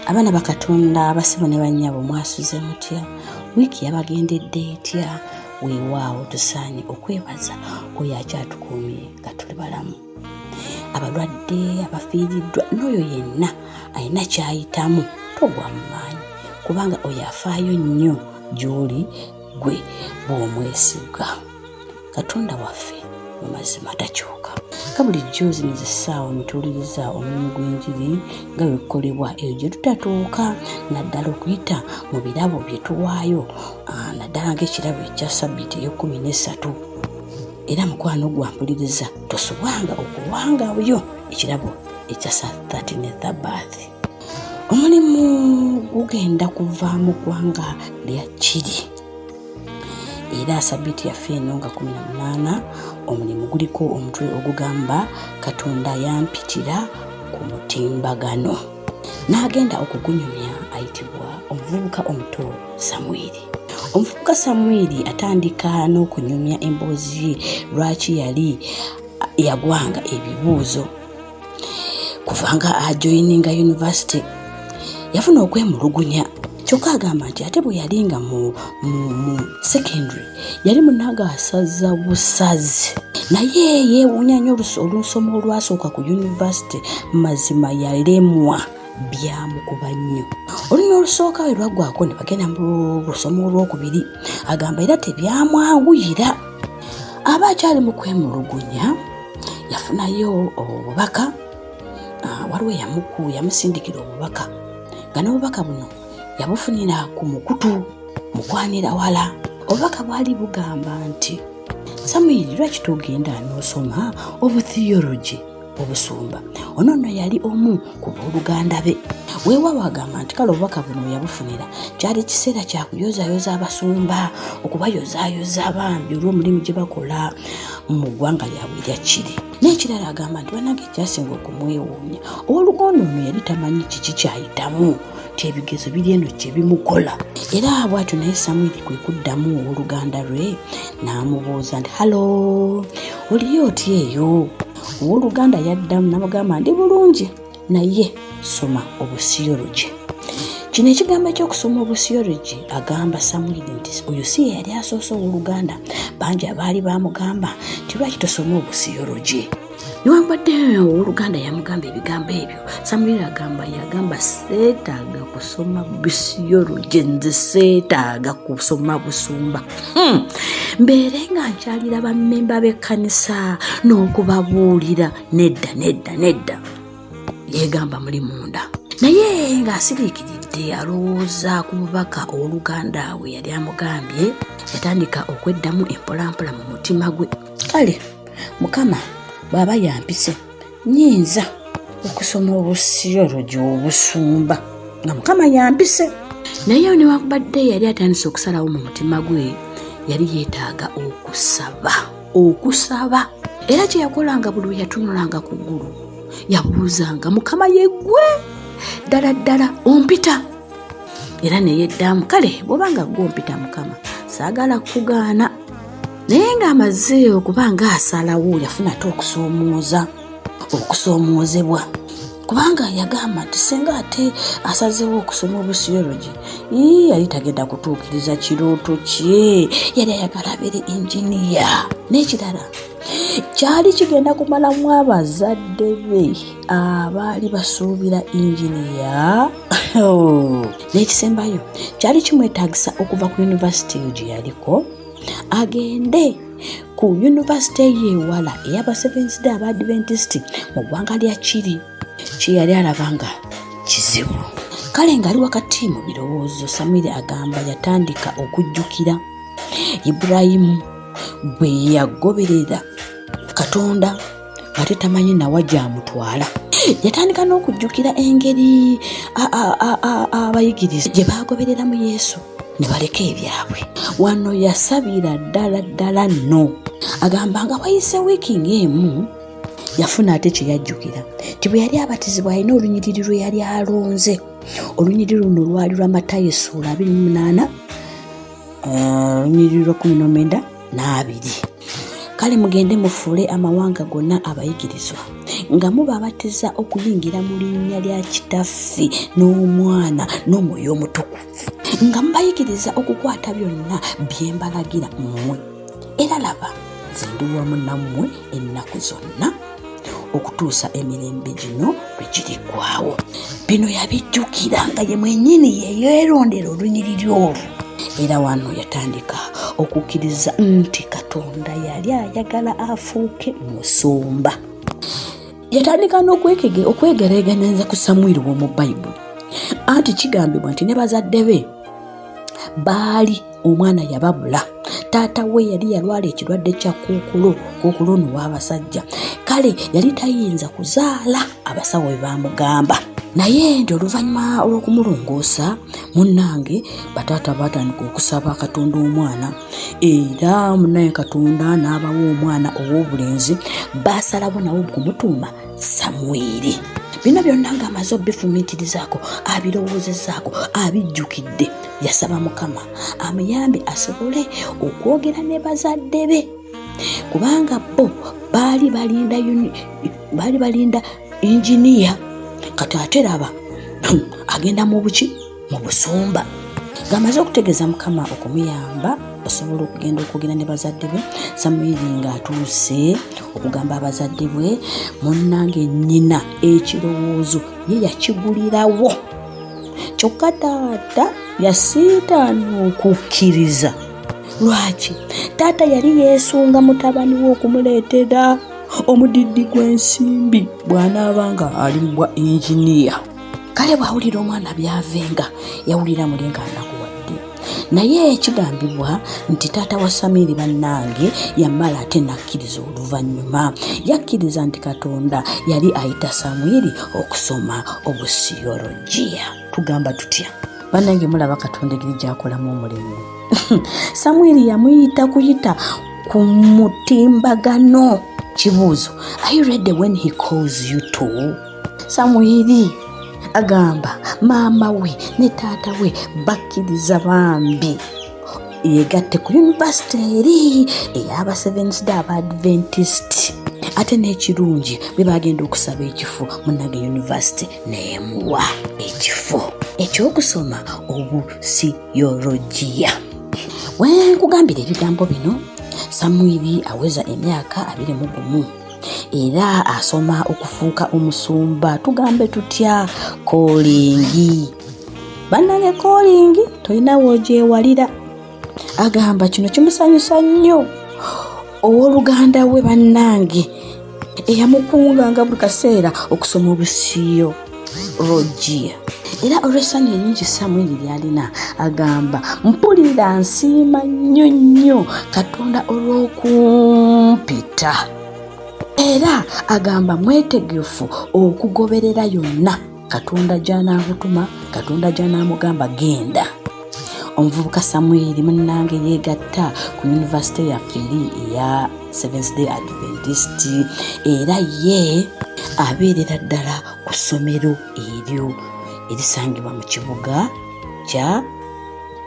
Abaana bakatonda abasibo ne bannyabo mwasuze mutya? Wiiki yabagendedde etya? Weewaawo tusaanye okwebaza oyo akyatukuumye nga tuli balamu. Abalwadde, abafiiriddwa, n'oyo yenna alina kyayitamu togwa mu maanyi, kubanga oyo afaayo nnyo gy'oli gwe bw'omwesiga. Katonda waffe mu mazima takyuka. Ka bulijjo zino zissaawa mituuliriza omulimu gw'enjiri nga bwe gukolebwa eyo gye tutatuuka, naddala okuyita mu birabo bye tuwaayo, naddala ng'ekirabo ekya Ssabbiiti ey'Okumin'esatu. Era mukwano gwampuliriza tosobwanga okuwangayo ekirabo ekya 13th Sabbath. Omulimu gugenda kuva mu ggwanga lya Chile. Era Ssabbiiti yaffe eno nga 18 omulimu guliko omutwe ogugamba Katonda yampitira ku mutimbagano. N'agenda okugunyumya ayitibwa omuvubuka omuto Samwiri. Omuvubuka Samwiri atandika n'okunyumya emboozi ye lwaki yali yagwanga ebibuuzo. Kuvanga ajoyininga yunivasite yafuna okwemulugunya. Kyokka agamba nti ate bwe yali nga mu secondary yali munaga asaza busazi. Naye yeewuunya nnyo olusomo olwasooka ku yunivasite, mazima yalemwa byamukuba nnyo. Olunya olusooka we lwaggwako ne bagenda mu lusomo olwokubiri, agamba era tebyamwanguyira. Aba akyali mu kwemulugunya yafunayo obubaka. Waliwo yamusindikira obubaka nga n'obubaka buno yabufunira ku mukutu mukwanira wala. Obubaka bwali bugamba nti Samwiri lwaki togenda n'osoma obutheology obusumba. Ono nno yali omu ku booluganda be. Weewaawo agamba nti kale obubaka buno yabufunira kyali kiseera kya kuyozaayoza abasumba, okubayozaayoza bambi olw'omulimu gye bakola mu ggwanga lyabwe erya Chile. N'ekirala agamba nti bannange ekyasinga okumwewuunya, owoolugondo ono yali tamanyi kiki kyayitamu, nti ebigezo biri eno gye bimukola. Era bw'atyo naye Samwiri kwe kuddamu owooluganda lwe n'amubuuza nti halo, oliyo otya eyo? Owooluganda yaddamu n'amugamba ndi bulungi, naye soma obusiyologi. Kino ekigambo eky'okusoma obusiyologi agamba Samwiri nti oyo si ye yali asoose owooluganda. Bangi abaali bamugamba nti lwaki tosoma obusiyologi. Newankubadde owooluganda yamugamba ebigambo ebyo, Samwiri yagamba seetaaga kusoma busiyologi, nze seetaaga kusoma busumba. Mbeere nga nkyalira bammemba b'ekkanisa n'okubabuulira nedda. Yeegamba muli munda. Naye ng'asiriikiridde alowooza ku bubaka owooluganda we yali amugambye, yatandika okweddamu empolampola mu mutima gwe. Kale Mukama bw'aba yampise nnyinza okusoma obusiyologi obusumba nga Mukama yampise. Naye newankubadde yali atandise okusalawo mu mutima gwe, yali yeetaaga okusaba. Era kye yakolanga buli lwe yatunulanga ku ggulu yabuuzanga Mukama yeggwe ddala ompita. Era ne yeddamu kale bw'obanga gw'ompita Mukama saagala kugaana. Naye ng'amaze okuba ng'asalawo yafuna ate okusoomoozebwa, kubanga yagamba nti senga ate asazeewo okusoma obusiyologi yali tagenda kutuukiriza kirooto kye, yali ayagala abeere enjiniya. N'ekirala kyali kigenda kumalamu abazadde be abaali basuubira enjiniya. N'ekisembayo kyali kimwetaagisa okuva ku yunivasite eyo gye yaliko agende ku yunivasite y'ewala ey'aba Seventh Day Adventist mu ggwanga lya Chile. Kye yali alaba nga kizibu. Kale ng'ali wakati mu birowoozo, Samwiri agamba yatandika okujjukira Ibulayimu bwe yagoberera Katonda ate tamanyi nawa gy'amutwala. Yatandika n'okujjukira engeri abayigiriza gye baagobereramu Yesu ne baleka ebyabwe. Wano yasabira ddala nno. Agamba nga wayise wiiki ng'emu yafuna ate kye yajjukira nti bwe yali abatizibwa alina olunyiriri lwe yali alonze. Olunyiriri luno lwali lwa Matayo Ssuula 28, olunyiriri lwa 19 n'abiri. Kale mugende mufuule amawanga gonna abayigirizwa nga mubabatiza okuyingira mu linnya lya Kitaffe n'Omwana n'Omwoyo Omutukuvu, nga mubayigiriza okukwata byonna bye mbalagira mmwe. Era laba, nze ndi wamu nammwe ennaku zonna okutuusa emirembe gino lwe girigwawo. Bino yabijjukira nga ye mwennyini yeerondera olunyiriri olwo. Era wano yatandika okukkiriza nti Katonda yali ayagala afuuke musumba. Yatandika n'okwegereeganyiza ku Samwiri w'omu Bayibuli, anti kigambibwa nti ne bazadde be baali omwana yababula. Taata we yali yalwala ekirwadde kya kuukulo n'ow'abasajja, kale yali tayinza kuzaala abasawo we bamugamba. Naye nti oluvannyuma olw'okumulongoosa, munnange bataata baatandika okusaba Katonda omwana, era munnange Katonda n'abawa omwana ow'obulenzi, baasalawo nawo okumutuuma Samwiri. Bino byonna ng'amaze obifumiitirizaako, abirowoozezaako, abijjukidde, yasaba Mukama amuyambe asobole okwogera ne bazadde be, kubanga bo baali balinda injiniya. Kati ate laba agenda mu buki, mu busumba. Ng'amaze okutegeeza Mukama okumuyamba osobola okugenda okwogera ne bazadde be, Samwiri ng'atuuse okugamba abazadde bwe, munnange nnyina ekirowoozo ye yakigulirawo. Kyokka taata yasiitaana okukkiriza. Lwaki? Taata yali yeesunga mutabani we okumuleetera omudiddi gw'ensimbi bw'anaabanga ali bwa injiniya. Kale bw'awulira omwana by'avenga, yawulira muli ng'anakuwadde. Naye ekigambibwa nti taata wa Samwiri bannange yamala ate nakkiriza oluvannyuma. Yakkiriza nti Katonda yali ayita Samwiri okusoma obusiyologiya. Tugamba tutya? Bannange mulaba Katonda engeri gy'akolamu omulimu. Samwiri yamuyita kuyita ku mutimbagano. Kibuuzo, are you ready when he calls you to? Samwiri agamba maama we ne taata we bakkiriza bambi yegatte ku yunivasite eri ey'aba Seventh Day Adventist. Ate n'ekirungi bwe bagenda okusaba ekifo, munnange yunivasite neemuwa ekifo ekyokusoma obusiyologiya. Bwe nkugambira ebigambo bino, Samwiri aweza emyaka 21 era asoma okufuuka omusumba. Tugambe tutya? Koolingi. Bannange koolingi tolina w'ogyewalira. Agamba kino kimusanyusa nnyo owooluganda we bannange eyamukunganga buli kaseera okusoma obusiyologiya. Era olw'essanyu ennyingi Samwiri lyalina, agamba mpulira nsiima nnyo Katonda olw'okumpita. Era agamba mwetegefu okugoberera yonna Katonda gy'anaamutuma, Katonda gy'anaamugamba genda. Omuvubuka Samwiri munnange yeegatta ku yunivasite yaffe eri eya Seventh Day Adventist, era ye abeerera ddala ku ssomero eryo erisangibwa mu kibuga kya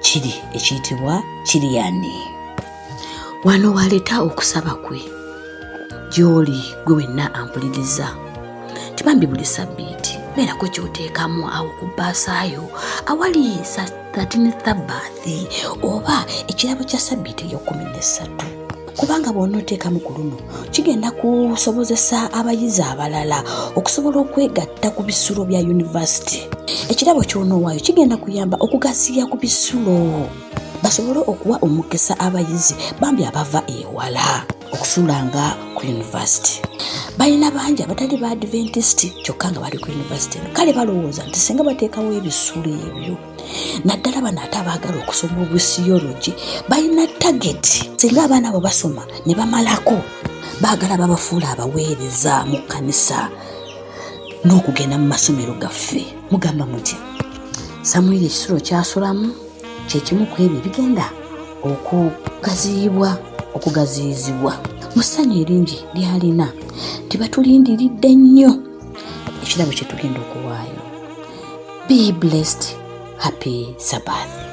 Kiri ekiyitibwa Kiriyani. Wano waleeta okusaba kwe gy'oli gwe wenna ampuliriza. Kibambi buli sabbiiti beerako ky'oteekamu awo ku baasaayo awali 13th Sabbath oba ekirabo kya sabbiiti ey'okuminnesatu. Kubanga bw'onooteekamu ku luno kigenda kusobozesa abayizi abalala okusobola okwegatta ku bisulo bya yunivasite. Ekirabo ky'onoowaayo kigenda kuyamba okugaziya ku bisulo, basobole okuwa omukisa abayizi bambi abava ewala okusulanga ku yunivasite. Balina bangi abatali ba Adventist kyokka nga bali ku yunivasite. Kale balowooza nti singa bateekawo ebisulo ebyo, naddala bano ate abaagala okusoma obusiyologi balina tageti. Singa abaana abo basoma ne bamalako, baagala babafuula abaweereza mu kkanisa n'okugenda mu masomero gaffe. Mugamba muti Samwiri ekisulo kyasulamu kyekimu ku ebyo bigenda okugaziyizibwa mu ssanyu eringi lyalina. Tibatulindiridde nnyo ekirabo kye tugenda okuwaayo. Be blessed. Happy Sabbath.